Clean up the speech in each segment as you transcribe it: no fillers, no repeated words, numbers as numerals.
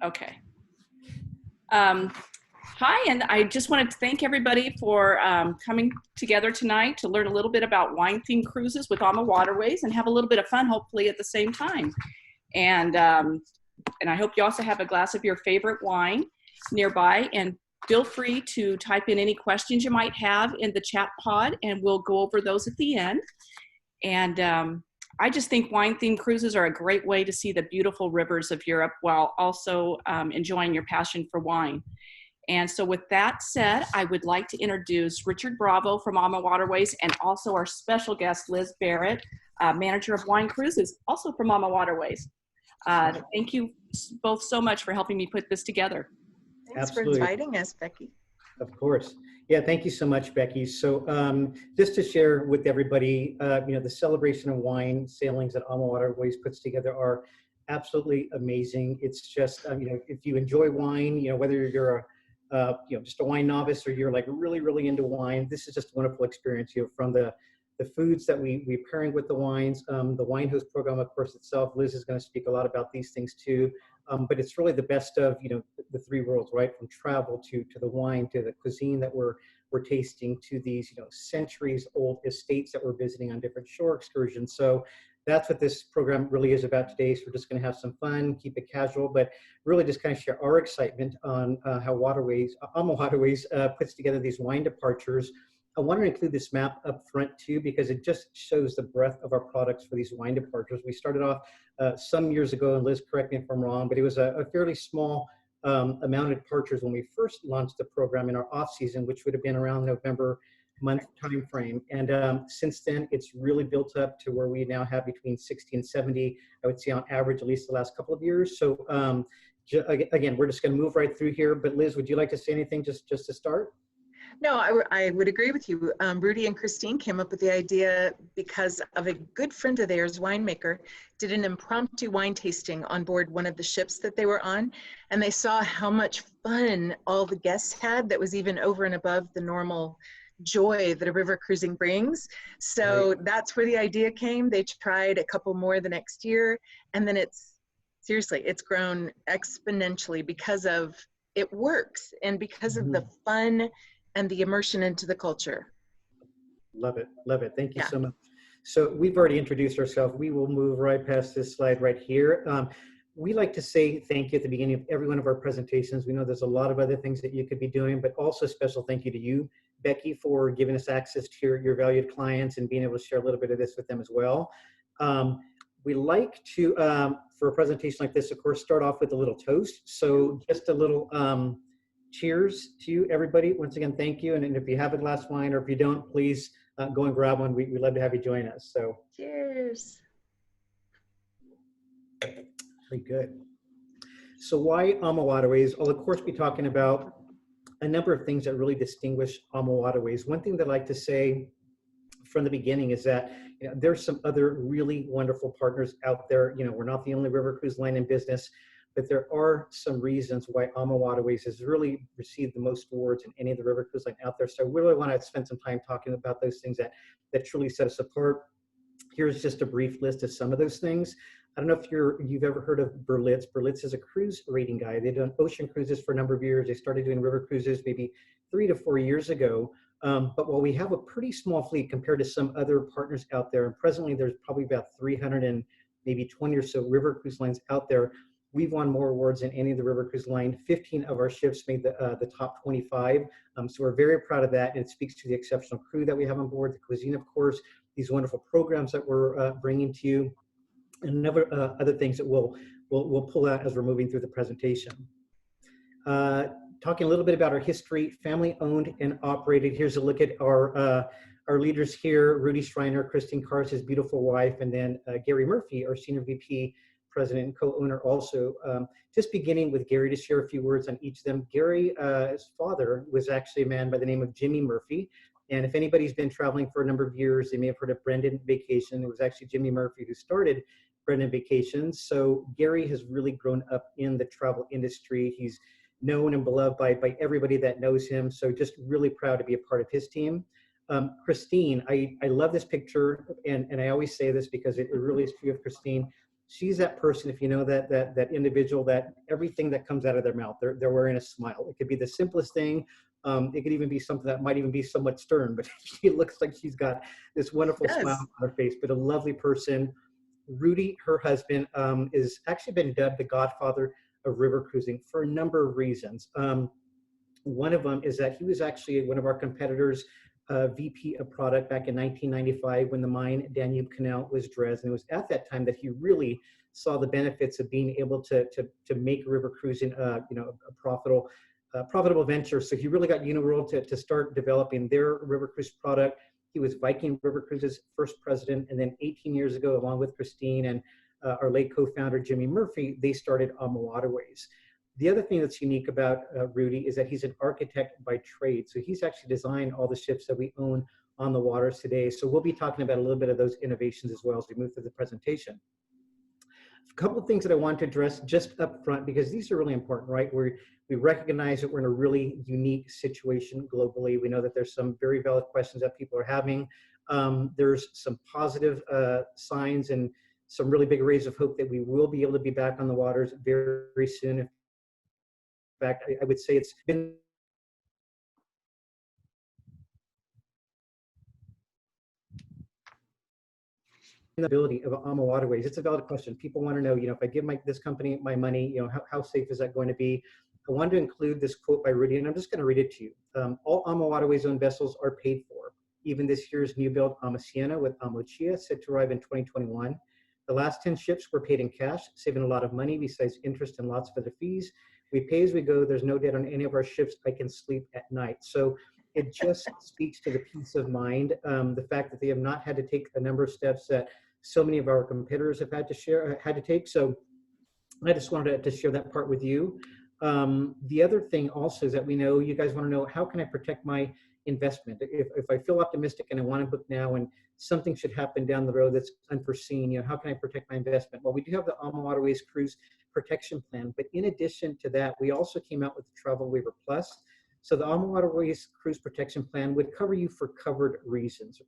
Okay. Hi, and I just wanted to thank everybody for coming together tonight to learn a little bit about wine-themed cruises with AmaWaterways and have a little bit of fun, hopefully, at the same time. And I hope you also have a glass of your favorite wine nearby. And feel free to type in any questions you might have in the chat pod, and we'll go over those at the end. And I just think wine-themed cruises are a great way to see the beautiful rivers of Europe while also enjoying your passion for wine. And so with that said, I would like to introduce Richard Bravo from AmaWaterways and also our special guest, Liz Barrett, Manager of Wine Cruises, also from AmaWaterways. Thank you both so much for helping me put this together. Thanks Absolutely. for inviting us, Becky. Of course. Yeah, thank you so much, Becky. So just to share with everybody, the celebration of wine sailings that AmaWaterways puts together are absolutely amazing. It's just, if you enjoy wine, whether you're just a wine novice or you're like really, really into wine, this is just a wonderful experience. From the foods that we're pairing with the wines, the wine host program, of course, itself. Liz is going to speak a lot about these things too. But it's really the best of the three worlds, right? From travel to the wine, to the cuisine that we're tasting, to these centuries old estates that we're visiting on different shore excursions. So that's what this program really is about today. So we're just going to have some fun, keep it casual, but really just kind of share our excitement on how AmaWaterways puts together these wine departures. I want to include this map up front too, because it just shows the breadth of our products for these wine departures. We started off some years ago, and Liz, correct me if I'm wrong, but it was a fairly small amount of departures when we first launched the program in our off season, which would have been around November month time frame. And since then, it's really built up to where we now have between 60 and 70, I would say on average, at least the last couple of years. So again, we're just going to move right through here. But Liz, would you like to say anything just to start? No, I would agree with you. Rudy and Christine came up with the idea because of a good friend of theirs, winemaker, did an impromptu wine tasting on board one of the ships that they were on, and they saw how much fun all the guests had that was even over and above the normal joy that a river cruising brings. So that's where the idea came. They tried a couple more the next year, and then it's grown exponentially because of it works and because of the fun and the immersion into the culture. Love it. Love it. Thank you so much. So we've already introduced ourselves. We will move right past this slide right here. We like to say thank you at the beginning of every one of our presentations. We know there's a lot of other things that you could be doing, but also a special thank you to you, Becky, for giving us access to your valued clients and being able to share a little bit of this with them as well. We like to, for a presentation like this, of course, start off with a little toast. So just a little cheers to you, everybody. Once again, thank you. And if you have a glass of wine, or if you don't, please go and grab one. We'd love to have you join us. So cheers. Very good. So why AmaWaterways? I'll, of course, be talking about a number of things that really distinguish AmaWaterways. One thing that I like to say from the beginning is that there's some other really wonderful partners out there. We're not the only river cruise line in business, but there are some reasons why AmaWaterways has really received the most awards in any of the river cruise line out there. So I really want to spend some time talking about those things that truly set us apart. Here's just a brief list of some of those things. I don't know if you've ever heard of Berlitz. Berlitz is a cruise rating guide. They've done ocean cruises for a number of years. They started doing river cruises maybe 3 to 4 years ago. But while we have a pretty small fleet compared to some other partners out there, and presently there's probably about 300 and maybe 20 or so river cruise lines out there, we've won more awards than any of the river cruise line. 15 of our ships made the top 25. So we're very proud of that. And it speaks to the exceptional crew that we have on board, the cuisine, of course, these wonderful programs that we're bringing to you, and other things that we'll pull out as we're moving through the presentation. Talking a little bit about our history, family owned and operated. Here's a look at our leaders here: Rudy Schreiner, Christine Kars, his beautiful wife, and then Gary Murphy, our senior VP, president and co-owner also. Just beginning with Gary to share a few words on each of them. Gary's father was actually a man by the name of Jimmy Murphy. And if anybody's been traveling for a number of years, they may have heard of Brendan Vacation. It was actually Jimmy Murphy who started Brendan Vacations. So Gary has really grown up in the travel industry. He's known and beloved by everybody that knows him. So just really proud to be a part of his team. Christine, I love this picture, and I always say this because it really is true of Christine. She's that person, if you know that individual, that everything that comes out of their mouth, they're wearing a smile. It could be the simplest thing. It could even be something that might even be somewhat stern, but she looks like she's got this wonderful smile on her face, but a lovely person. Rudy, her husband, is actually been dubbed the godfather of river cruising for a number of reasons. One of them is that he was actually one of our competitors' VP of product back in 1995 when the Main Danube Canal was dredged. And it was at that time that he really saw the benefits of being able to make river cruising, a profitable venture. So he really got Uniworld to start developing their river cruise product. He was Viking River Cruises' first president, and then 18 years ago, along with Christine and our late co-founder Jimmy Murphy, they started AmaWaterways. The other thing that's unique about Rudy is that he's an architect by trade. So he's actually designed all the ships that we own on the waters today. So we'll be talking about a little bit of those innovations as well as we move through the presentation. A couple of things that I want to address just up front, because these are really important, right? We recognize that we're in a really unique situation globally. We know that there's some very valid questions that people are having. There's some positive signs and some really big rays of hope that we will be able to be back on the waters very, very soon. In fact, I would say it's been the ability of AmaWaterways. It's a valid question. People want to know, if I give this company my money, how safe is that going to be? I wanted to include this quote by Rudy, and I'm just going to read it to you. All AmaWaterways owned vessels are paid for. Even this year's new build AmaSiena with AmaLucia set to arrive in 2021. The last 10 ships were paid in cash, saving a lot of money besides interest and lots of other fees. We pay as we go. There's no debt on any of our ships. I can sleep at night. So it just speaks to the peace of mind, the fact that they have not had to take a number of steps that so many of our competitors have had to take. So I just wanted to share that part with you. The other thing also is that we know you guys want to know, how can I protect my investment? If I feel optimistic and I want to book now and something should happen down the road that's unforeseen, how can I protect my investment? Well, we do have the AmaWaterways Cruise Protection Plan, but in addition to that, we also came out with the Travel Waiver Plus. So the AmaWaterways Cruise Protection Plan would cover you for covered reasons,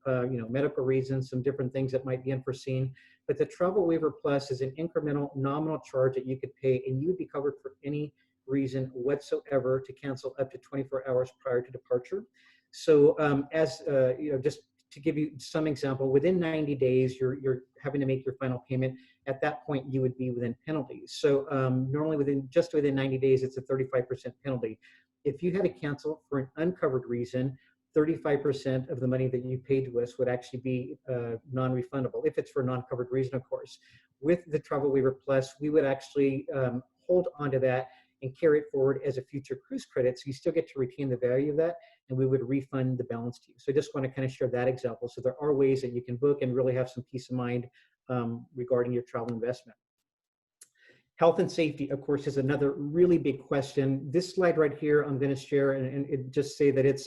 medical reasons, some different things that might be unforeseen. But the Travel Waiver Plus is an incremental nominal charge that you could pay, and you would be covered for any reason whatsoever to cancel up to 24 hours prior to departure. So just to give you some example, within 90 days, you're having to make your final payment. At that point, you would be within penalties. So normally within 90 days, it's a 35% penalty. If you had to cancel for an uncovered reason, 35% of the money that you paid to us would actually be non-refundable, if it's for a non-covered reason, of course. With the Travel Waiver Plus, we would actually hold onto that and carry it forward as a future cruise credit. So you still get to retain the value of that, and we would refund the balance to you. So I just want to kind of share that example. So there are ways that you can book and really have some peace of mind regarding your travel investment. Health and safety, of course, is another really big question. This slide right here, I'm going to share and just say that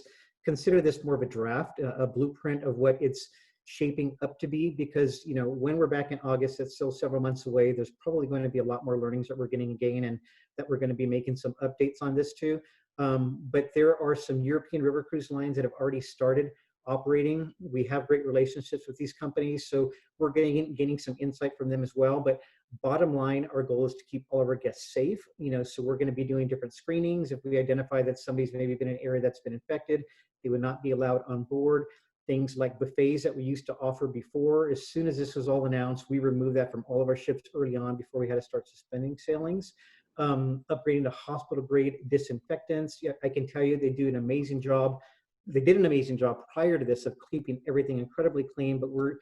consider this more of a draft, a blueprint of what it's shaping up to be, because when we're back in August, it's still several months away. There's probably going to be a lot more learnings that we're getting again, and that we're going to be making some updates on this too. But there are some European river cruise lines that have already started operating. We have great relationships with these companies, so we're gaining some insight from them as well. But bottom line, our goal is to keep all of our guests safe. So we're going to be doing different screenings. If we identify that somebody's maybe been in an area that's been infected, they would not be allowed on board. Things like buffets that we used to offer before, as soon as this was all announced, we removed that from all of our ships early on before we had to start suspending sailings. Upgrading to hospital grade disinfectants. Yeah, I can tell you they do an amazing job. They did an amazing job prior to this of keeping everything incredibly clean, but we're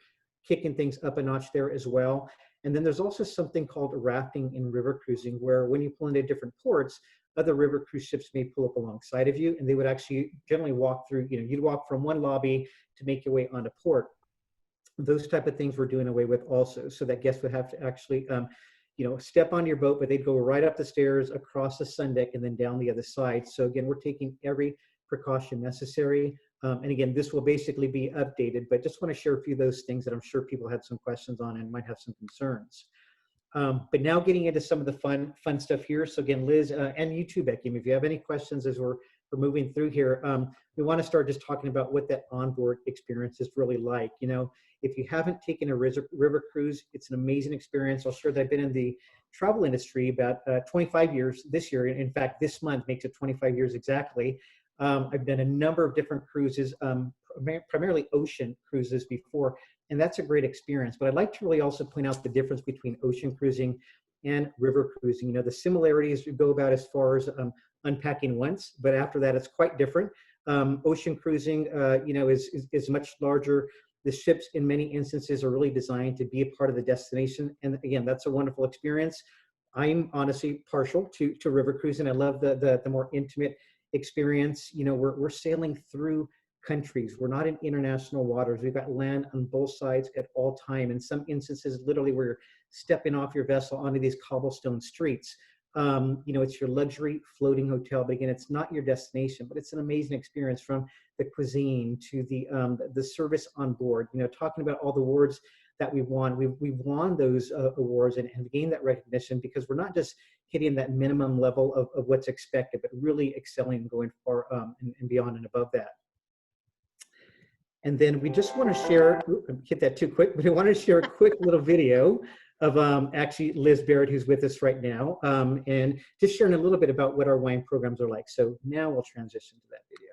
kicking things up a notch there as well. And then there's also something called rafting in river cruising, where when you pull into different ports, other river cruise ships may pull up alongside of you, and they would actually generally walk through, you'd walk from one lobby to make your way onto port. Those type of things we're doing away with also, so that guests would have to actually step on your boat, but they'd go right up the stairs, across the sun deck, and then down the other side. So again, we're taking every precaution necessary. And again, this will basically be updated, but just want to share a few of those things that I'm sure people had some questions on and might have some concerns. But now getting into some of the fun stuff here. So again, Liz, and you too, Becky, if you have any questions as we're moving through here, we want to start just talking about what that onboard experience is really like. If you haven't taken a river cruise, it's an amazing experience. I'll share that I've been in the travel industry about 25 years this year. In fact, this month makes it 25 years exactly. I've done a number of different cruises, primarily ocean cruises before, and that's a great experience. But I'd like to really also point out the difference between ocean cruising and river cruising. You know, the similarities go about as far as unpacking once, but after that, it's quite different. Ocean cruising, you know, is much larger. The ships, in many instances, are really designed to be a part of the destination, and again, that's a wonderful experience. I'm honestly partial to river cruising. I love the more intimate experience. You know, we're sailing through countries. We're not in international waters. We've got land on both sides at all time. In some instances, literally, we're stepping off your vessel onto these cobblestone streets. You know, it's your luxury floating hotel, but again, it's not your destination, but it's an amazing experience, from the cuisine to the service on board. You know, talking about all the awards that we've won. We've won those awards and have gained that recognition because we're not just hitting that minimum level of what's expected, but really excelling and going far and beyond and above that. And then we just want to share, hit that too quick, but we want to share a quick little video of actually Liz Barrett, who's with us right now, and just sharing a little bit about what our wine programs are like. So now we'll transition to that video.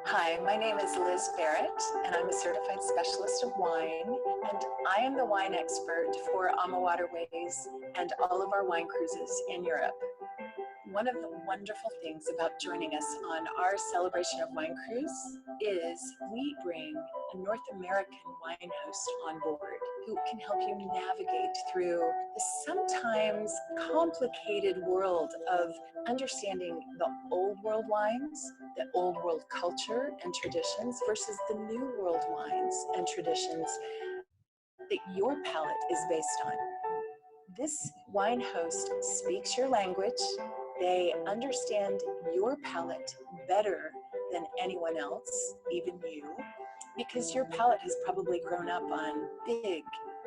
Hi, my name is Liz Barrett, and I'm a certified specialist of wine, and I am the wine expert for AmaWaterways and all of our wine cruises in Europe. One of the wonderful things about joining us on our Celebration of Wine cruise is we bring a North American wine host on board who can help you navigate through the sometimes complicated world of understanding the old world wines, the old world culture and traditions versus the new world wines and traditions that your palate is based on. This wine host speaks your language. They understand your palate better than anyone else, even you, because your palate has probably grown up on big,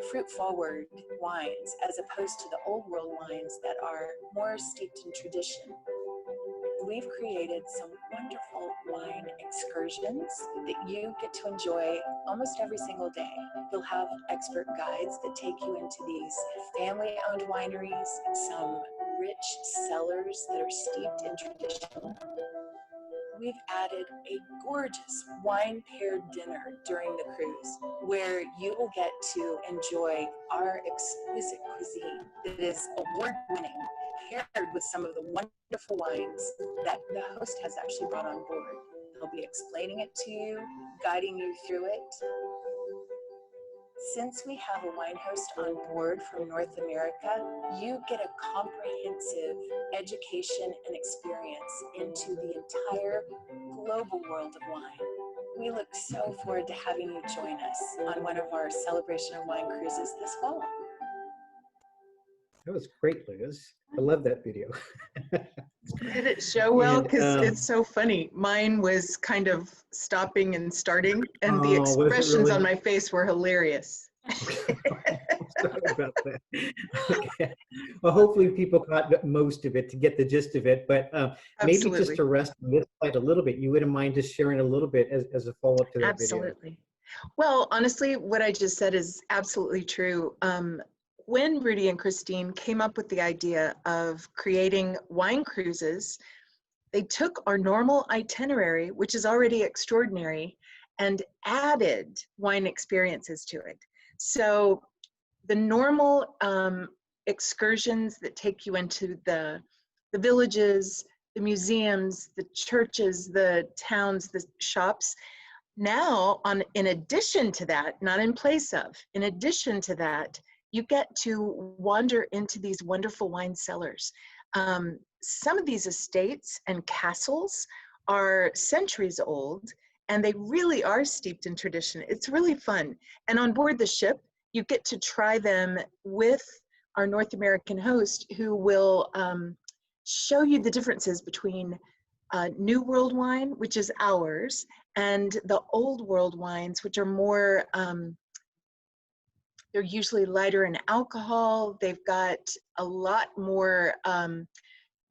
fruit-forward wines as opposed to the old world wines that are more steeped in tradition. We've created some wonderful wine excursions that you get to enjoy almost every single day. You'll have expert guides that take you into these family-owned wineries, some rich cellars that are steeped in tradition. We've added a gorgeous wine-paired dinner during the cruise where you will get to enjoy our exquisite cuisine that is award-winning, paired with some of the wonderful wines that the host has actually brought on board. They'll be explaining it to you, guiding you through it. Since we have a wine host on board from North America, you get a comprehensive education and experience into the entire global world of wine. We look so forward to having you join us on one of our Celebration of Wine cruises this fall. That was great, Liz. I love that video. Did it show well? Because it's so funny. Mine was kind of stopping and starting, and the expressions really on my face were hilarious. Sorry about that. Okay. Well, hopefully people caught most of it to get the gist of it, but maybe just to rest on this slide a little bit, you wouldn't mind just sharing a little bit as a follow-up to that video? Absolutely. Well, honestly, what I just said is absolutely true. When Rudy and Christine came up with the idea of creating wine cruises, they took our normal itinerary, which is already extraordinary, and added wine experiences to it. So the normal excursions that take you into the villages, the museums, the churches, the towns, the shops, now in addition to that, not in place of, in addition to that, you get to wander into these wonderful wine cellars. Some of these estates and castles are centuries old, and they really are steeped in tradition. It's really fun. And on board the ship, you get to try them with our North American host, who will show you the differences between New World wine, which is ours, and the Old World wines, which are more, they're usually lighter in alcohol. They've got a lot more,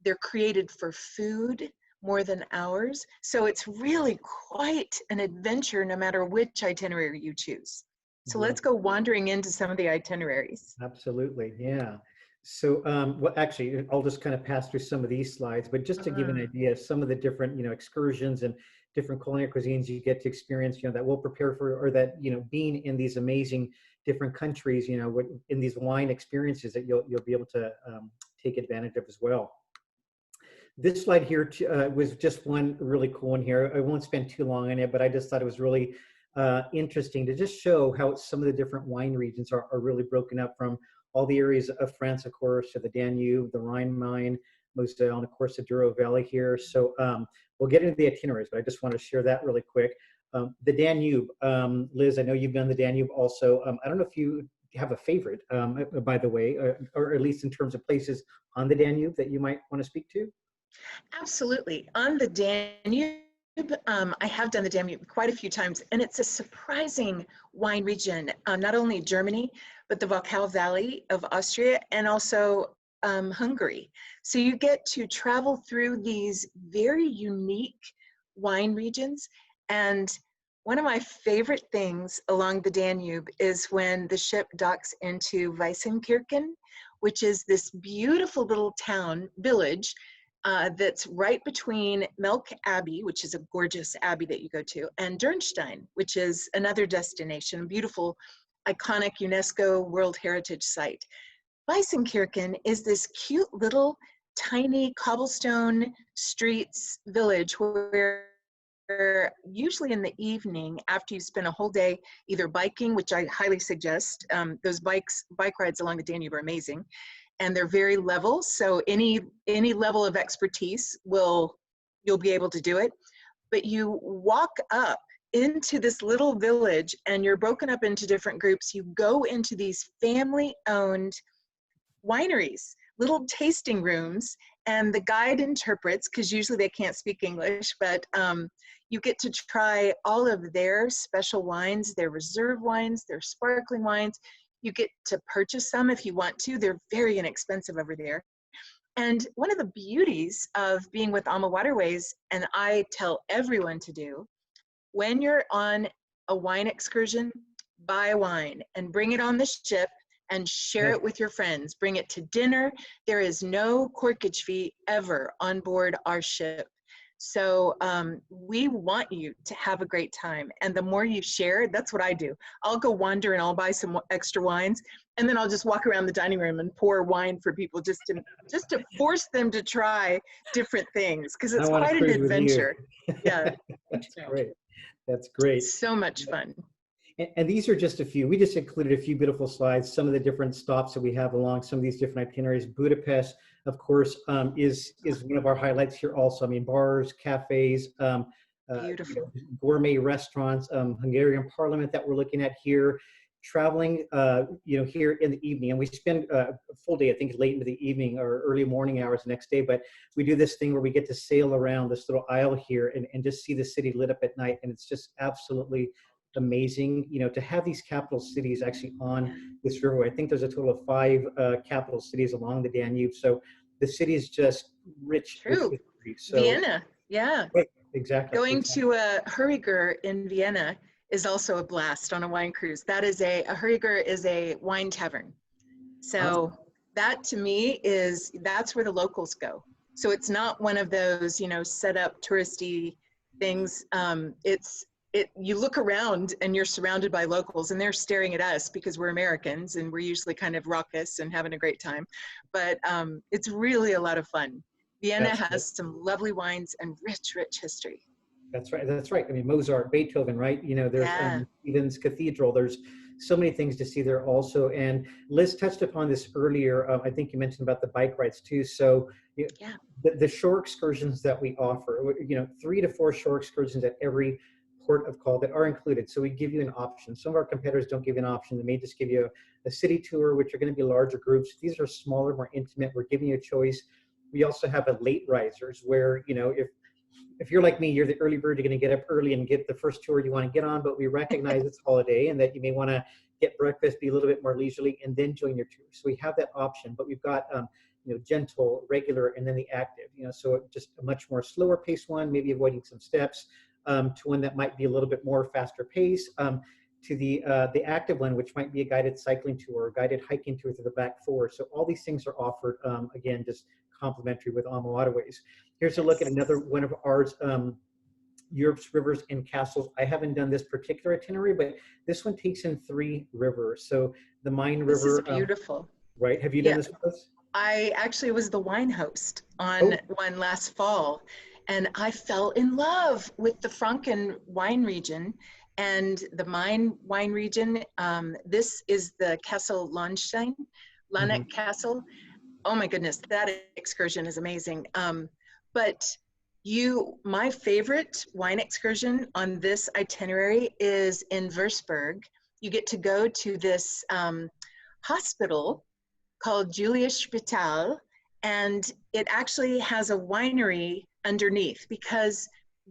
they're created for food, more than hours. So it's really quite an adventure no matter which itinerary you choose. So Yeah. let's go wandering into some of the itineraries. Absolutely, yeah. So, well, actually, I'll just kind of pass through some of these slides, but just to give an idea of some of the different, excursions and different culinary cuisines you get to experience, that we'll prepare for, or that, being in these amazing different countries, in these wine experiences that you'll be able to take advantage of as well. This slide here was just one really cool one here. I won't spend too long on it, but I just thought it was really interesting to just show how some of the different wine regions are really broken up, from all the areas of France, of course, to the Danube, the Rhine Mine, Moselle, and of course the Douro Valley here. So we'll get into the itineraries, but I just want to share that really quick. The Danube, Liz, I know you've done the Danube also. I don't know if you have a favorite, by the way, or at least in terms of places on the Danube that you might want to speak to. Absolutely. On the Danube, I have done the Danube quite a few times, and it's a surprising wine region, not only Germany, but the Wachau Valley of Austria, and also Hungary. So you get to travel through these very unique wine regions. And one of my favorite things along the Danube is when the ship docks into Weissenkirchen, which is this beautiful little village, that's right between Melk Abbey, which is a gorgeous abbey that you go to, and Dürnstein, which is another destination, beautiful, iconic UNESCO World Heritage Site. Weissenkirchen is this cute little tiny cobblestone streets village where usually in the evening, after you spend a whole day either biking, which I highly suggest, those bike rides along the Danube are amazing, and they're very level, so any level of expertise you'll be able to do it. But you walk up into this little village and you're broken up into different groups. You go into these family-owned wineries, little tasting rooms, and the guide interprets, because usually they can't speak English, but you get to try all of their special wines, their reserve wines, their sparkling wines. You get to purchase some if you want to. They're very inexpensive over there. And one of the beauties of being with AmaWaterways, and I tell everyone to do, when you're on a wine excursion, buy a wine and bring it on the ship and share it with your friends. Bring it to dinner. There is no corkage fee ever on board our ship. So we want you to have a great time. And the more you share, that's what I do. I'll go wander and I'll buy some extra wines, and then I'll just walk around the dining room and pour wine for people just to force them to try different things, because it's quite an adventure. Yeah. That's great. That's great. So much fun. And these are just a few. We just included a few beautiful slides, some of the different stops that we have along some of these different itineraries. Budapest, of course, is one of our highlights here also. I mean, bars, cafes, Beautiful. gourmet restaurants, Hungarian Parliament that we're looking at here, traveling, here in the evening. And we spend a full day, I think late into the evening or early morning hours the next day, but we do this thing where we get to sail around this little isle here and just see the city lit up at night. And it's just absolutely amazing, to have these capital cities actually on this river. I think there's a total of 5 capital cities along the Danube. So the city is just rich. True. With history. So, Vienna, yeah. right, exactly. Going to a Huriger in Vienna is also a blast on a wine cruise. That is a Huriger is a wine tavern. So that to me that's where the locals go. So it's not one of those, set up touristy things. You look around and you're surrounded by locals, and they're staring at us because we're Americans and we're usually kind of raucous and having a great time. But it's really a lot of fun. Vienna has some lovely wines and rich, rich history. That's right. That's right. I mean, Mozart, Beethoven, right? There's Stephen's Cathedral. There's so many things to see there also. And Liz touched upon this earlier. I think you mentioned about the bike rides too. So the shore excursions that we offer, 3 to 4 shore excursions at every port of call that are included. So we give you an option. Some of our competitors don't give you an option. They may just give you a city tour, which are going to be larger groups. These are smaller, more intimate. We're giving you a choice. We also have a late risers where, if you're like me, you're the early bird, you're going to get up early and get the first tour you want to get on, but we recognize it's holiday and that you may want to get breakfast, be a little bit more leisurely, and then join your tour. So we have that option, but we've got, gentle, regular, and then the active. So just a much more slower pace one, maybe avoiding some steps, to one that might be a little bit more faster pace, to the active one, which might be a guided cycling tour or a guided hiking tour through the back forest. So all these things are offered, again, just complimentary with AmaWaterways. Here's a look at another one of ours, Europe's Rivers and Castles. I haven't done this particular itinerary, but this one takes in 3 rivers. So the Main River. This is beautiful. Right. Have you done this with us? I actually was the wine host on one last fall, and I fell in love with the Franken wine region and the Main wine region. This is the Castle Lahnstein, Castle. Oh my goodness, that excursion is amazing. But my favorite wine excursion on this itinerary is in Würzburg. You get to go to this hospital called Julius Spital, and it actually has a winery underneath, because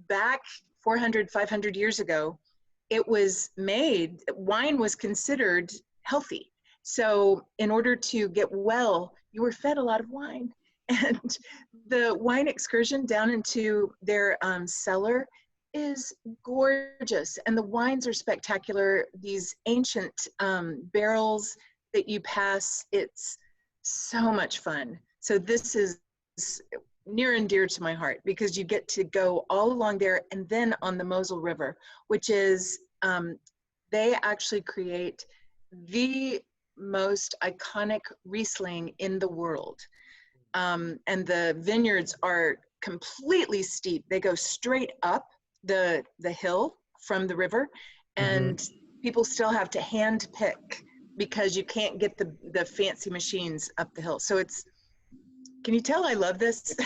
back 400, 500 years ago, wine was considered healthy. So in order to get well, you were fed a lot of wine. And the wine excursion down into their cellar is gorgeous. And the wines are spectacular. These ancient barrels that you pass, it's so much fun. So this is near and dear to my heart, because you get to go all along there, and then on the Mosel River, which is, they actually create the most iconic Riesling in the world. And the vineyards are completely steep. They go straight up the hill from the river, and people still have to hand pick, because you can't get the fancy machines up the hill. So can you tell I love this?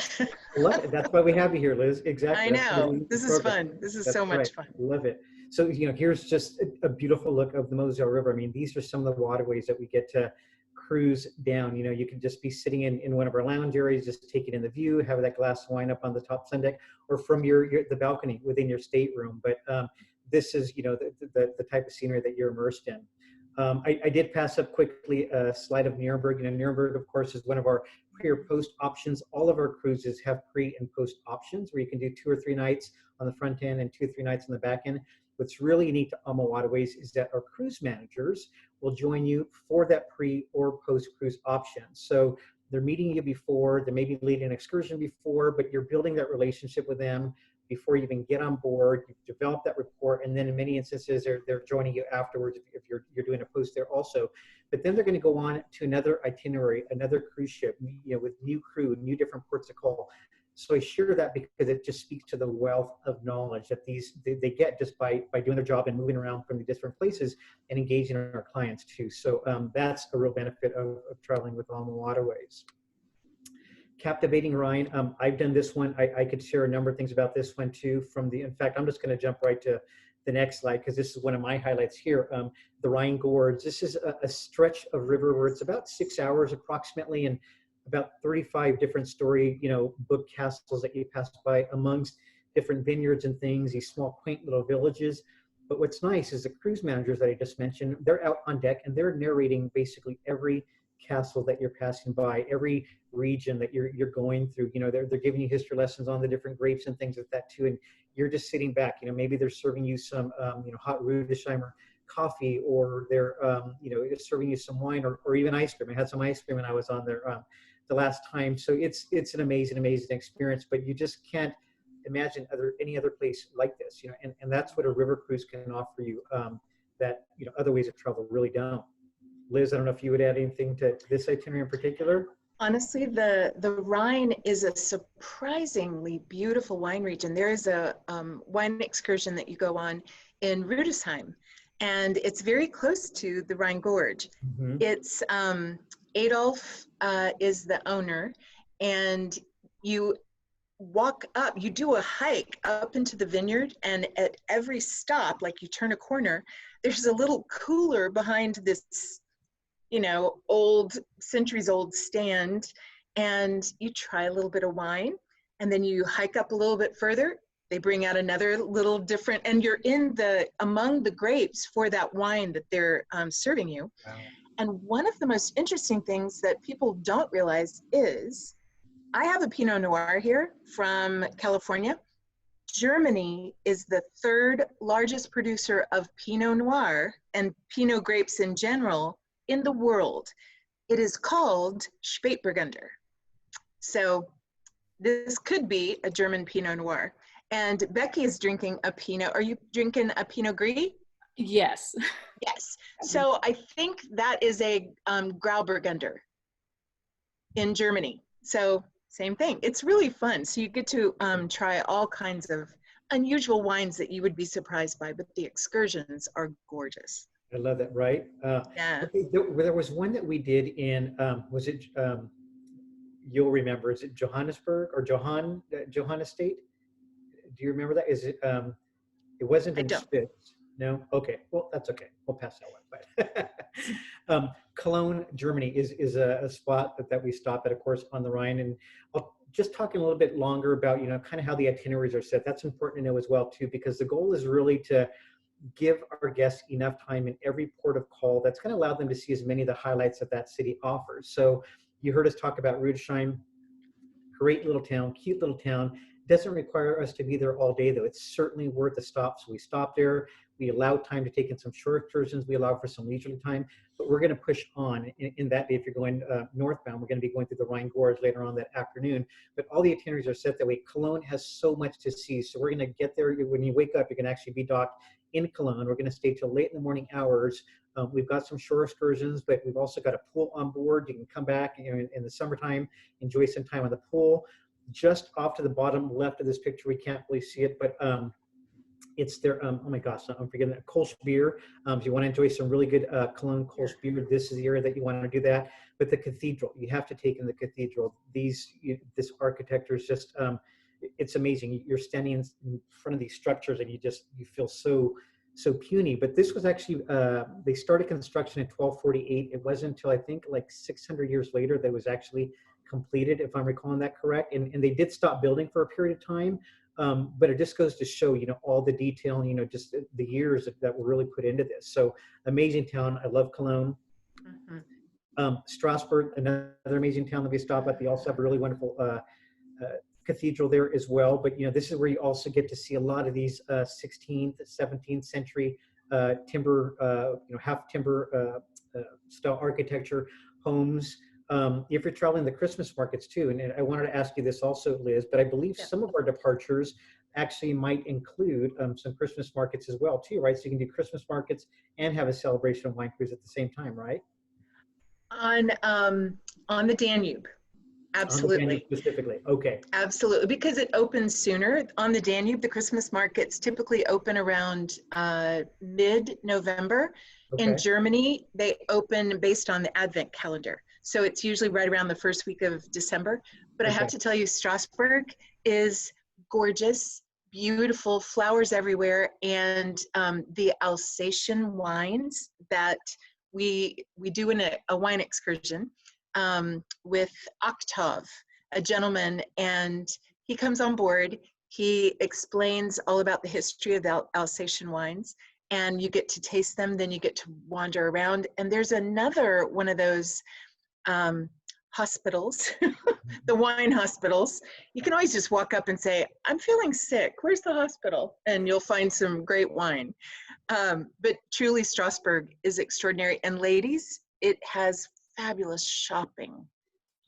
I love it. That's why we have you here, Liz. Exactly. I know. This is fun. This is so much fun. Love it. So, here's just a beautiful look of the Mosel River. I mean, these are some of the waterways that we get to cruise down. You can just be sitting in one of our lounge areas, just taking in the view, have that glass of wine up on the top sun deck, or from the balcony within your stateroom. But this is, the type of scenery that you're immersed in. I did pass up quickly a slide of Nuremberg. Nuremberg, of course, is one of our pre or post options. All of our cruises have pre and post options, where you can do 2 or 3 nights on the front end and 2 or 3 nights on the back end. What's really unique to AmaWaterways is that our cruise managers will join you for that pre or post cruise option. So they're meeting you before, they may be leading an excursion before, but you're building that relationship with them before you even get on board. You develop that rapport, and then in many instances they're joining you afterwards if you're doing a post there also. But then they're going to go on to another itinerary, another cruise ship, with new crew, new different ports of call. So I share that because it just speaks to the wealth of knowledge that they get just by doing their job and moving around from the different places and engaging our clients too. So that's a real benefit of traveling with AmaWaterways. Captivating Rhine. I've done this one. I could share a number of things about this one too. In fact, I'm just going to jump right to the next slide, because this is one of my highlights here. The Rhine Gorge. This is a stretch of river where it's about 6 hours approximately, and about 35 different story, book castles that you pass by amongst different vineyards and things, these small, quaint little villages. But what's nice is the cruise managers that I just mentioned, they're out on deck and they're narrating basically every castle that you're passing by, every region that you're going through. They're giving you history lessons on the different grapes and things like that too. And you're just sitting back, maybe they're serving you some, hot Rudesheimer coffee, or they're, serving you some wine or even ice cream. I had some ice cream when I was on there the last time. So it's an amazing experience, but you just can't imagine any other place like this, and that's what a river cruise can offer you, that, other ways of travel really don't. Liz, I don't know if you would add anything to this itinerary in particular. Honestly, the Rhine is a surprisingly beautiful wine region. There is a wine excursion that you go on in Rudesheim, and it's very close to the Rhine Gorge. It's Adolf is the owner, and you walk up, you do a hike up into the vineyard, and at every stop, like you turn a corner, there's a little cooler behind this, old, centuries old stand, and you try a little bit of wine, and then you hike up a little bit further, they bring out another little different, and you're among the grapes for that wine that they're serving you. Wow. And one of the most interesting things that people don't realize is I have a Pinot Noir here from California. Germany is the third largest producer of Pinot Noir and Pinot grapes in general in the world. It is called Spätburgunder. So this could be a German Pinot Noir. And Becky is drinking a Pinot. Are you drinking a Pinot Gris? Yes. Yes. So I think that is a Grauburgunder in Germany. So same thing. It's really fun. So you get to try all kinds of unusual wines that you would be surprised by, but the excursions are gorgeous. I love that, right? Yeah. Okay, there was one that we did in, was it, you'll remember, is it Johannesburg or Johanna State? Do you remember that? Is it, it wasn't in Spitz. No? Okay. Well, that's okay. We'll pass that one. But Cologne, Germany is a spot that we stop at, of course, on the Rhine. And I'll just talk a little bit longer about, you know, kind of how the itineraries are set. That's important to know as well, too, because the goal is really to give our guests enough time in every port of call that's going to allow them to see as many of the highlights that that city offers. So you heard us talk about Rudesheim, great little town, cute little town. Doesn't require us to be there all day, though. It's certainly worth a stop. So we stopped there. We allowed time to take in some short excursions. We allow for some leisurely time, but we're going to push on in that day. If you're going northbound, we're going to be going through the Rhine Gorge later on that afternoon, but all the itineraries are set that way. Cologne has so much to see. So we're going to get there. When you wake up, you can actually be docked in Cologne. We're going to stay till late in the morning hours. We've got some shore excursions, but we've also got a pool on board. You can come back in the summertime, enjoy some time on the pool. Just off to the bottom left of this picture, we can't really see it, but it's their, oh my gosh, I'm forgetting that, Kolsch beer. If you want to enjoy some really good Cologne Kolsch beer, this is the area that you want to do that. But the cathedral, you have to take in the cathedral. This architecture is just, it's amazing. You're standing in front of these structures and you feel so puny. But this was actually, they started construction in 1248. It wasn't until I think like 600 years later that it was actually completed, if I'm recalling that correct. And they did stop building for a period of time. But it just goes to show, you know, all the detail, you know, just the years that were really put into this. So amazing town. I love Cologne. Mm-hmm. Strasbourg, another amazing town that we stop at. They also have a really wonderful cathedral there as well. But, you know, this is where you also get to see a lot of these 16th, 17th century timber, you know, half timber style architecture homes. If you're traveling the Christmas markets too, and I wanted to ask you this also, Liz, but I believe some of our departures actually might include some Christmas markets as well too, right? So you can do Christmas markets and have a celebration of wine cruise at the same time, right? On the Danube, absolutely. On the Danube specifically, okay. Absolutely, because it opens sooner. On the Danube, the Christmas markets typically open around mid-November. Okay. In Germany, they open based on the Advent calendar. So it's usually right around the first week of December. But okay. I have to tell you, Strasbourg is gorgeous, beautiful, flowers everywhere. And the Alsatian wines that we do in a wine excursion with Octave, a gentleman, and he comes on board. He explains all about the history of the Alsatian wines, and you get to taste them, then you get to wander around. And there's another one of those hospitals, the wine hospitals. You can always just walk up and say, I'm feeling sick, where's the hospital? And you'll find some great wine. But truly, Strasbourg is extraordinary. And ladies, it has fabulous shopping.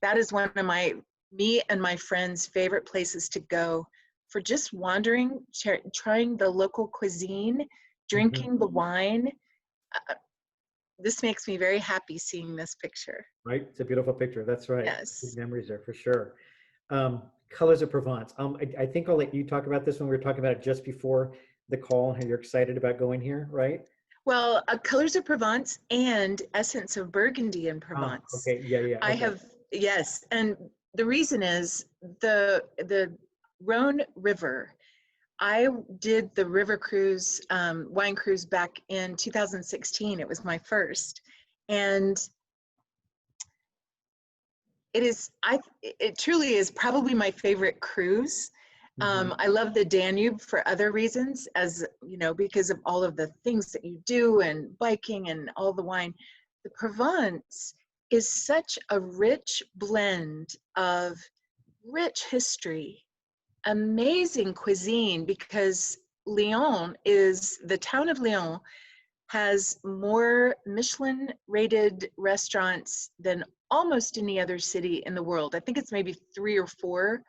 That is one of me and my friends' favorite places to go for just wandering, trying the local cuisine, drinking the wine. This makes me very happy seeing this picture. Right, it's a beautiful picture. That's right. Yes. Good memories there for sure. Colors of Provence. I think I'll let you talk about this when we were talking about it just before the call and how you're excited about going here, right? Well, Colors of Provence and Essence of Burgundy in Provence. Okay, yeah. Okay. I have, yes. And the reason is the Rhone River. I did the river cruise, wine cruise back in 2016. It was my first. And it truly is probably my favorite cruise. I love the Danube for other reasons, as you know, because of all of the things that you do and biking and all the wine. the Provence is such a rich blend of rich history, amazing cuisine, because the town of Lyon has more Michelin rated restaurants than almost any other city in the world. I think it's maybe 3 or 4.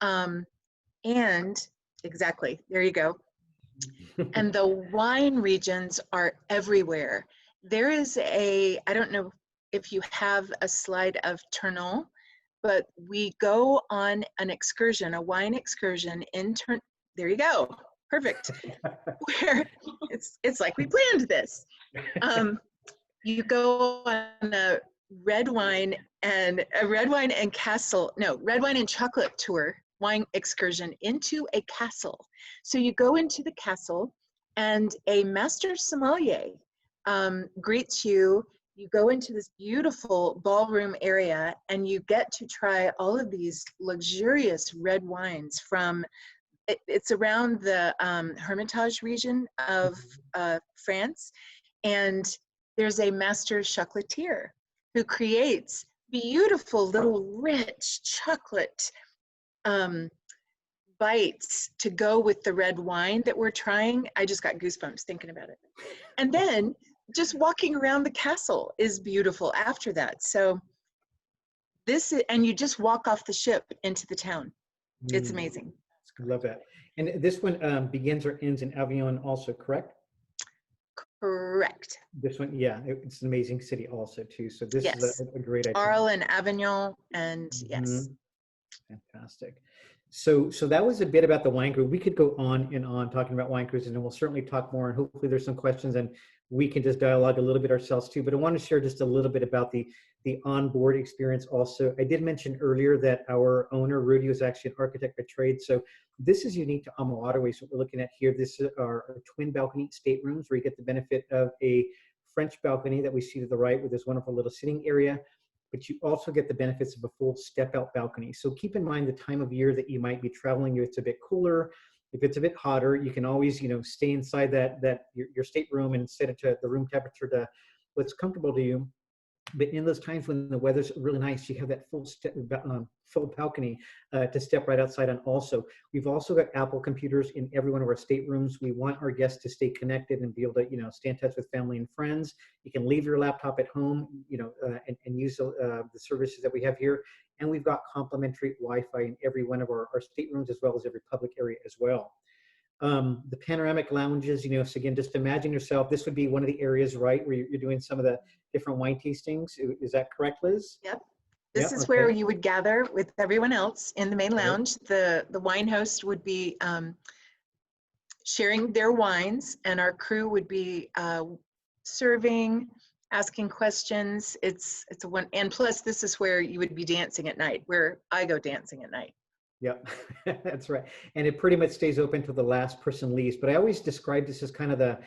And exactly, there you go. And the wine regions are everywhere. There is I don't know if you have a slide of Tournon, but we go on an excursion, a wine excursion there you go, perfect. Where it's like we planned this. You go on a red wine and chocolate tour, wine excursion into a castle. So you go into the castle and a master sommelier greets you. You go into this beautiful ballroom area and you get to try all of these luxurious red wines from, it's around the Hermitage region of France. And there's a master chocolatier who creates beautiful little rich chocolate bites to go with the red wine that we're trying. I just got goosebumps thinking about it. And then just walking around the castle is beautiful after that. So and you just walk off the ship into the town. It's amazing. I love that. And this one begins or ends in Avignon also, correct? Correct. This one, yeah, it's an amazing city also too. So this is a great idea. Arles and Avignon, and yes. Fantastic. So that was a bit about the wine group. We could go on and on talking about wine cruises, and we'll certainly talk more, and hopefully there's some questions and we can just dialogue a little bit ourselves too. But I want to share just a little bit about the onboard experience also. I did mention earlier that our owner, Rudy, was actually an architect by trade. So this is unique to AmaWaterways. What we're looking at here, this is our twin balcony staterooms where you get the benefit of a French balcony that we see to the right with this wonderful little sitting area. But you also get the benefits of a full step-out balcony. So keep in mind the time of year that you might be traveling. If it's a bit cooler, if it's a bit hotter, you can always, stay inside your stateroom and set it to the room temperature to what's comfortable to you. But in those times when the weather's really nice, you have that full balcony to step right outside on also. We've also got Apple computers in every one of our staterooms. We want our guests to stay connected and be able to, stay in touch with family and friends. You can leave your laptop at home, and use the services that we have here. And we've got complimentary Wi-Fi in every one of our staterooms, as well as every public area as well. The panoramic lounges, so again, just imagine yourself, this would be one of the areas, right, where you're doing some of the different wine tastings. Is that correct, Liz? Yep. This is where you would gather with everyone else in the main lounge. The wine host would be sharing their wines, and our crew would be serving, asking questions. It's a one, and plus this is where you would be dancing at night, where I go dancing at night. Yep, that's right. And it pretty much stays open till the last person leaves. But I always describe this as kind of the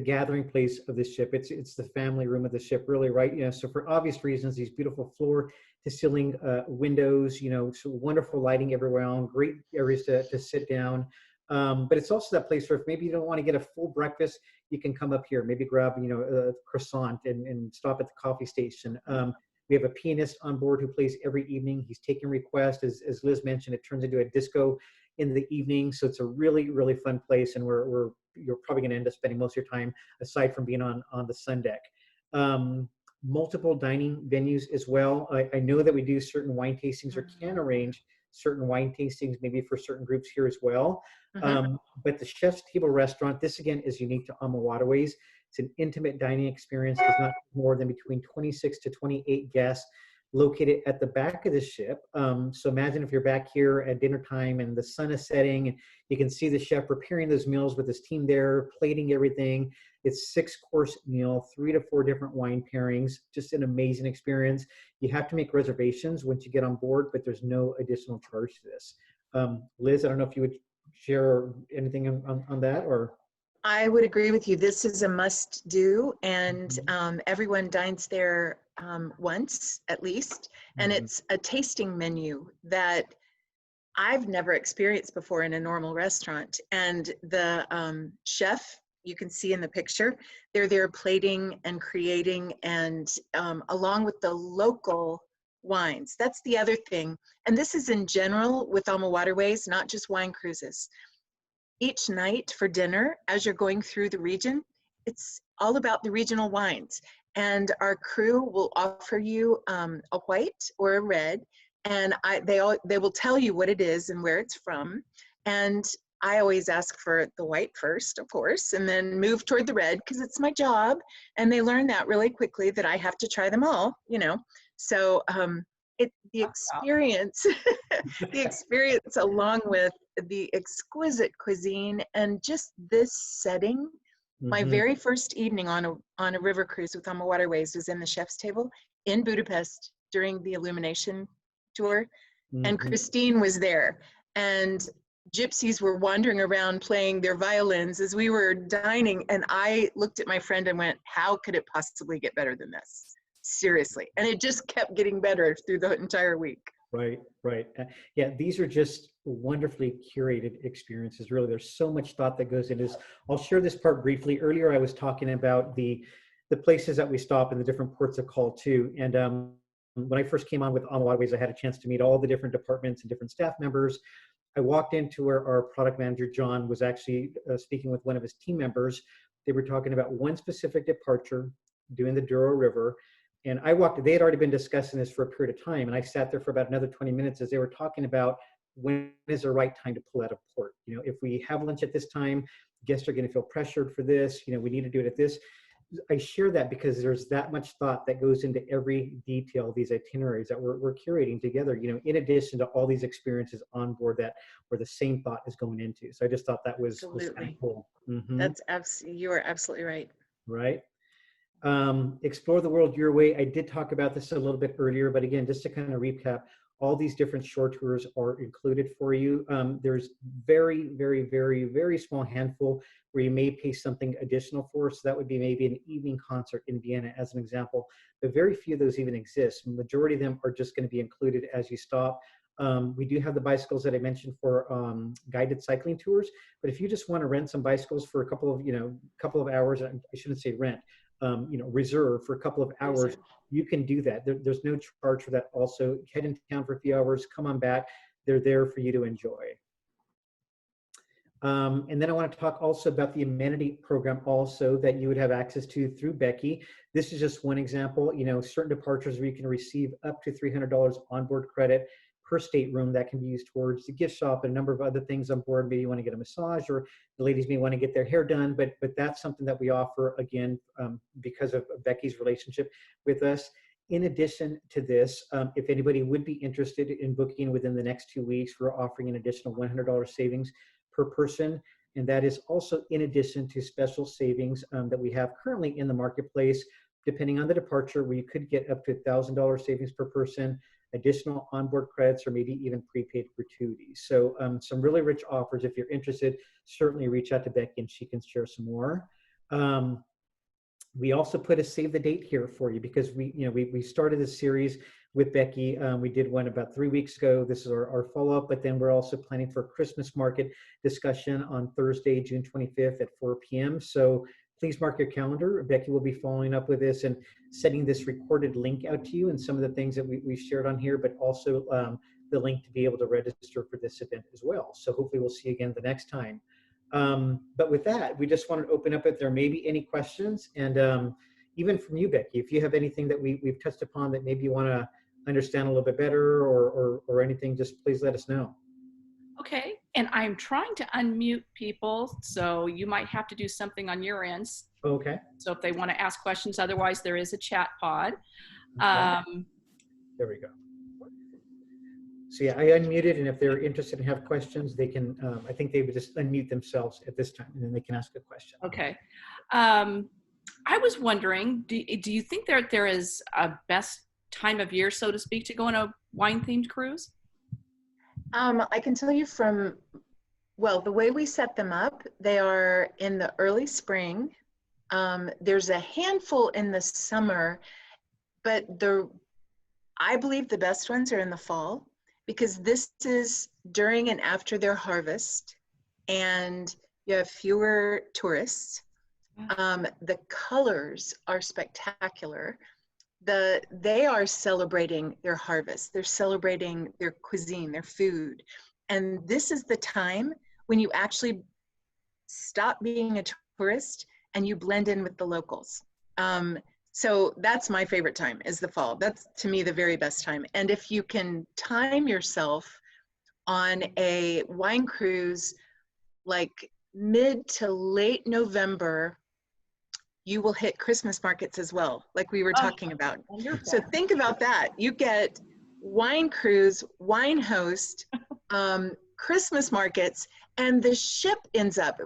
gathering place of the ship. It's the family room of the ship, really, right? So for obvious reasons, these beautiful floor to ceiling windows, so wonderful lighting everywhere, great areas to sit down. But it's also that place where if maybe you don't want to get a full breakfast, you can come up here, maybe grab, a croissant and stop at the coffee station. We have a pianist on board who plays every evening. He's taking requests. As Liz mentioned, it turns into a disco in the evening. So it's a really, really fun place. And you're probably going to end up spending most of your time, aside from being on the sun deck. Multiple dining venues as well. I know that we do certain wine tastings or can arrange certain wine tastings, maybe for certain groups here as well. But the Chef's Table restaurant, this again is unique to AmaWaterways. It's an intimate dining experience. There's not more than between 26 to 28 guests located at the back of the ship. So imagine if you're back here at dinner time and the sun is setting, and you can see the chef preparing those meals with his team there, plating everything. It's 6-course meal, 3 to 4 different wine pairings, just an amazing experience. You have to make reservations once you get on board, but there's no additional charge to this. Liz, I don't know if you would share anything on that, or? I would agree with you. This is a must do, and everyone dines there once at least. And it's a tasting menu that I've never experienced before in a normal restaurant. And the chef you can see in the picture. They're there plating and creating, and along with the local wines. That's the other thing. And this is in general with AmaWaterways, not just wine cruises. Each night for dinner, as you're going through the region, it's all about the regional wines. And our crew will offer you a white or a red, and they will tell you what it is and where it's from. And I always ask for the white first, of course, and then move toward the red because it's my job. And they learn that really quickly, that I have to try them all, you know. So the experience, the experience along with the exquisite cuisine and just this setting. My very first evening on a river cruise with AmaWaterways was in the chef's table in Budapest during the illumination tour, and Christine was there, and gypsies were wandering around playing their violins as we were dining, and I looked at my friend and went, how could it possibly get better than this? Seriously. And it just kept getting better through the entire week. Right, right. Yeah, these are just wonderfully curated experiences. Really, there's so much thought that goes into this. I'll share this part briefly. Earlier, I was talking about the places that we stop in the different ports of call too. And when I first came on with AmaWaterways, I had a chance to meet all the different departments and different staff members. I walked into where our product manager, John, was actually speaking with one of his team members. They were talking about one specific departure, doing the Douro River. And I walked, they had already been discussing this for a period of time. And I sat there for about another 20 minutes as they were talking about when is the right time to pull out of port. You know, if we have lunch at this time, guests are going to feel pressured for this. You know, we need to do it at this. I share that because there's that much thought that goes into every detail of these itineraries that we're curating together, you know, in addition to all these experiences on board that where the same thought is going into. So I just thought that was kind of cool. That's you are absolutely right. Right. Explore the world your way. I did talk about this a little bit earlier, but again, just to kind of recap, all these different shore tours are included for you. There's very, very, very, very small handful where you may pay something additional for. So that would be maybe an evening concert in Vienna as an example, but very few of those even exist. Majority of them are just going to be included as you stop. We do have the bicycles that I mentioned for guided cycling tours, but if you just want to rent some bicycles for a couple of hours, I shouldn't say rent, reserve for a couple of hours, you can do that. There's no charge for that. Also, head into town for a few hours, come on back. They're there for you to enjoy. And then I want to talk also about the amenity program also that you would have access to through Becky. This is just one example, certain departures where you can receive up to $300 onboard credit per stateroom that can be used towards the gift shop and a number of other things on board. Maybe you want to get a massage, or the ladies may want to get their hair done, but that's something that we offer, again, because of Becky's relationship with us. In addition to this, if anybody would be interested in booking within the next 2 weeks, we're offering an additional $100 savings per person. And that is also in addition to special savings that we have currently in the marketplace, depending on the departure, where you could get up to $1,000 savings per person, additional onboard credits, or maybe even prepaid gratuities. So some really rich offers. If you're interested, certainly reach out to Becky and she can share some more. We also put a save the date here for you because we started this series with Becky. We did one about 3 weeks ago. This is our follow-up, but then we're also planning for a Christmas market discussion on Thursday, June 25th at 4 p.m. So please mark your calendar. Becky will be following up with this and sending this recorded link out to you and some of the things that we shared on here, but also the link to be able to register for this event as well. So hopefully we'll see you again the next time. But with that, we just wanted to open up if there may be any questions. And even from you, Becky, if you have anything that we've touched upon that maybe you want to understand a little bit better or anything, just please let us know. Okay, and I'm trying to unmute people, so you might have to do something on your ends. Okay. So if they want to ask questions, otherwise there is a chat pod. Okay. There we go. So yeah, I unmuted, and if they're interested and have questions, they can, I think they would just unmute themselves at this time, and then they can ask a question. Okay. I was wondering, do you think there is a best time of year, so to speak, to go on a wine-themed cruise? I can tell you the way we set them up, they are in the early spring. There's a handful in the summer, but I believe the best ones are in the fall, because this is during and after their harvest, and you have fewer tourists. The colors are spectacular. They are celebrating their harvest. They're celebrating their cuisine, their food. And this is the time when you actually stop being a tourist and you blend in with the locals. So that's my favorite time, is the fall. That's, to me, the very best time. And if you can time yourself on a wine cruise, like mid to late November, you will hit Christmas markets as well, like we were talking about. Wonderful. So think about that. You get wine cruise, wine host, Christmas markets, and the ship ends up.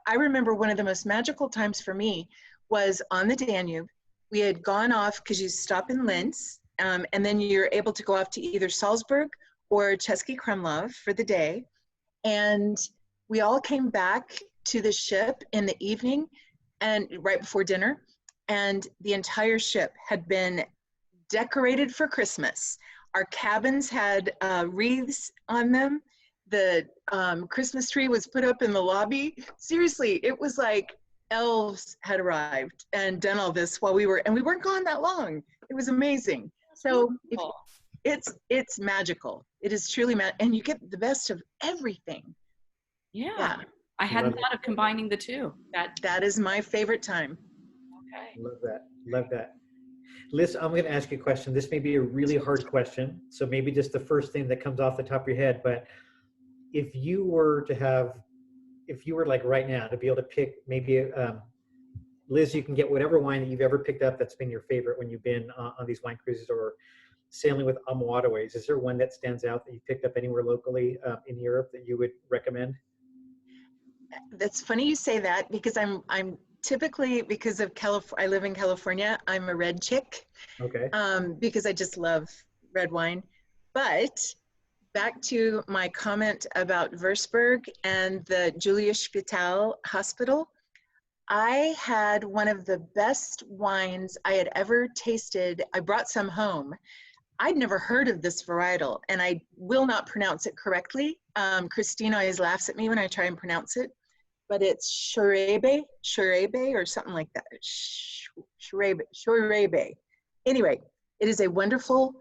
I remember one of the most magical times for me was on the Danube. We had gone off, because you stop in Linz, and then you're able to go off to either Salzburg or Český Krumlov for the day. And we all came back to the ship in the evening, and right before dinner, and the entire ship had been decorated for Christmas. Our cabins had wreaths on them. The Christmas tree was put up in the lobby. Seriously, it was like elves had arrived and done all this while we weren't gone that long. It was amazing. So it's magical. It is truly and you get the best of everything. Yeah. I hadn't thought of combining the two. That is my favorite time. Okay. Love that. Love that. Liz, I'm going to ask you a question. This may be a really hard question, so maybe just the first thing that comes off the top of your head, but if you were like right now to be able to pick maybe, Liz, you can get whatever wine that you've ever picked up that's been your favorite when you've been on these wine cruises or sailing with AmaWaterways. Is there one that stands out that you picked up anywhere locally in Europe that you would recommend? That's funny you say that, because I'm typically, because of I live in California, I'm a red chick. Okay. Because I just love red wine. But back to my comment about Würzburg and the Julius Spital Hospital, I had one of the best wines I had ever tasted. I brought some home. I'd never heard of this varietal, and I will not pronounce it correctly. Christine always laughs at me when I try and pronounce it, but it's Schurebe or something like that. Schurebe. Anyway, it is a wonderful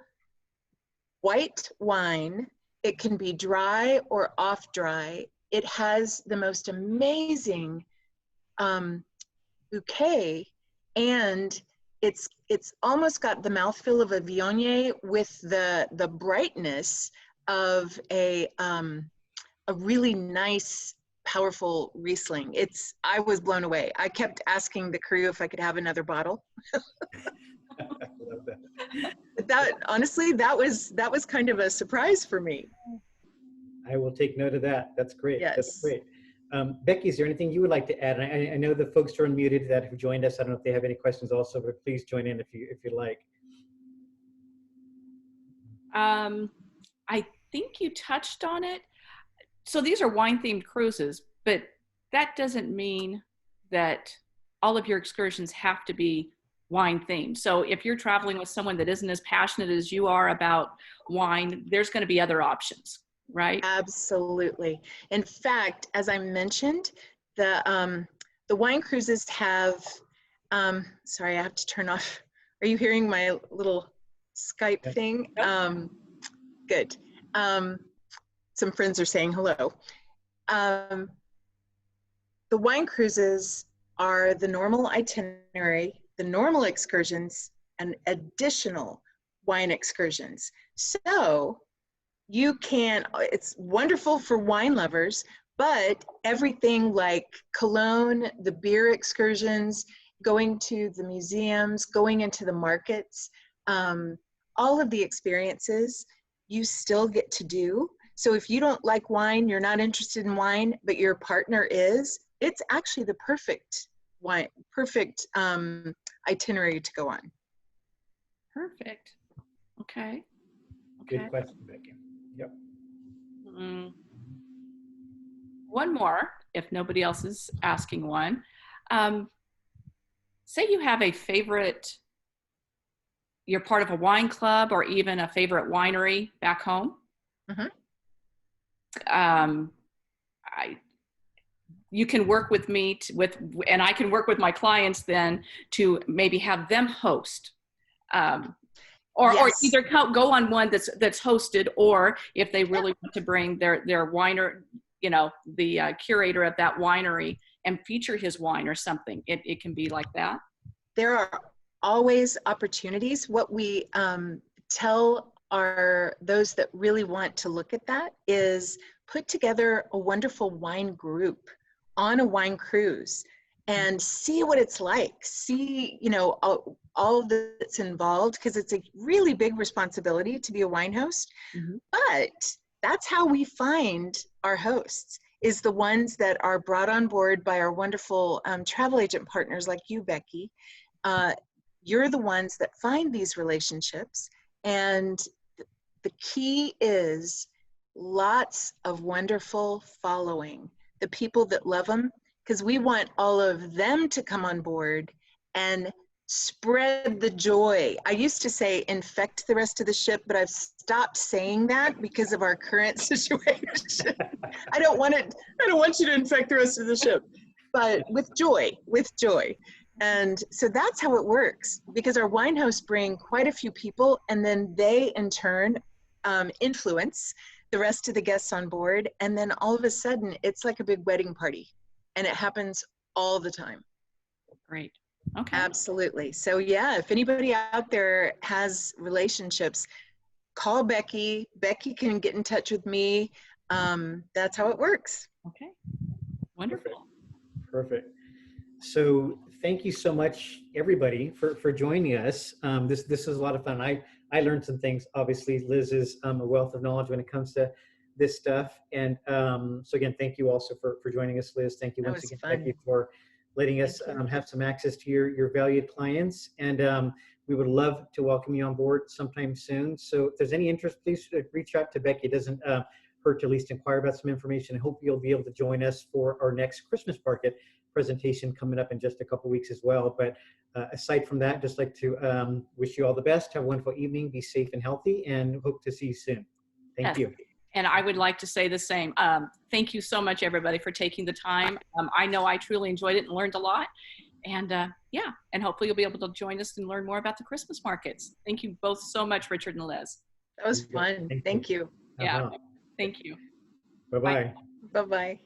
white wine. It can be dry or off dry. It has the most amazing bouquet, and it's almost got the mouthfeel of a Viognier with the brightness of a really nice, powerful Riesling. I was blown away. I kept asking the crew if I could have another bottle. I love that. That honestly, that was kind of a surprise for me. I will take note of that. That's great. Yes. That's great. Becky, is there anything you would like to add? I know the folks are unmuted that have joined us. I don't know if they have any questions also, but please join in if you'd like. I think you touched on it. So these are wine-themed cruises, but that doesn't mean that all of your excursions have to be wine-themed. So if you're traveling with someone that isn't as passionate as you are about wine, there's going to be other options, right? Absolutely. In fact, as I mentioned, the wine cruises have, sorry, I have to turn off. Are you hearing my little Skype thing? Yep. Good. Some friends are saying hello. The wine cruises are the normal itinerary, the normal excursions, and additional wine excursions. So you can, it's wonderful for wine lovers, but everything like Cologne, the beer excursions, going to the museums, going into the markets, all of the experiences you still get to do. So if you don't like wine, you're not interested in wine, but your partner is, it's actually the perfect itinerary to go on. Perfect. Okay. Good question, Becky. Yep. One more, if nobody else is asking one. Say you have a favorite, you're part of a wine club or even a favorite winery back home. Mm-hmm. you can work with me and I can work with my clients then to maybe have them host. Or Yes. either go on one that's hosted, or if they really want to bring their winer, you know, the curator of that winery and feature his wine or something. It can be like that. There are always opportunities. What we tell those that really want to look at that is put together a wonderful wine group on a wine cruise and see what it's like. See, you know, all that's involved, because it's a really big responsibility to be a wine host. Mm-hmm. But that's how we find our hosts, is the ones that are brought on board by our wonderful travel agent partners like you, Becky. You're the ones that find these relationships, and the key is lots of wonderful following, the people that love them, because we want all of them to come on board and spread the joy. I used to say infect the rest of the ship, but I've stopped saying that because of our current situation. I don't want you to infect the rest of the ship, but with joy. And so that's how it works, because our wine hosts bring quite a few people, and then they in turn influence the rest of the guests on board. And then all of a sudden it's like a big wedding party, and it happens all the time. Great. Okay. Absolutely. So yeah, if anybody out there has relationships, call Becky. Becky can get in touch with me. That's how it works. Okay. Wonderful. Perfect. So thank you so much, everybody, for joining us. This was a lot of fun. I learned some things. Obviously, Liz is a wealth of knowledge when it comes to this stuff. And so again, thank you also for joining us, Liz. Thank you once again, Becky, for letting us have some access to your valued clients. And we would love to welcome you on board sometime soon. So if there's any interest, please reach out to Becky. It doesn't hurt to at least inquire about some information. I hope you'll be able to join us for our next Christmas market presentation coming up in just a couple weeks as well. But aside from that, just like to wish you all the best. Have a wonderful evening. Be safe and healthy, and hope to see you soon. Thank you. And I would like to say the same. Thank you so much, everybody, for taking the time. I know I truly enjoyed it and learned a lot. And yeah, and hopefully you'll be able to join us and learn more about the Christmas markets. Thank you both so much, Richard and Liz. That was fun. Thank you. Yeah, thank you. Bye-bye. Bye-bye.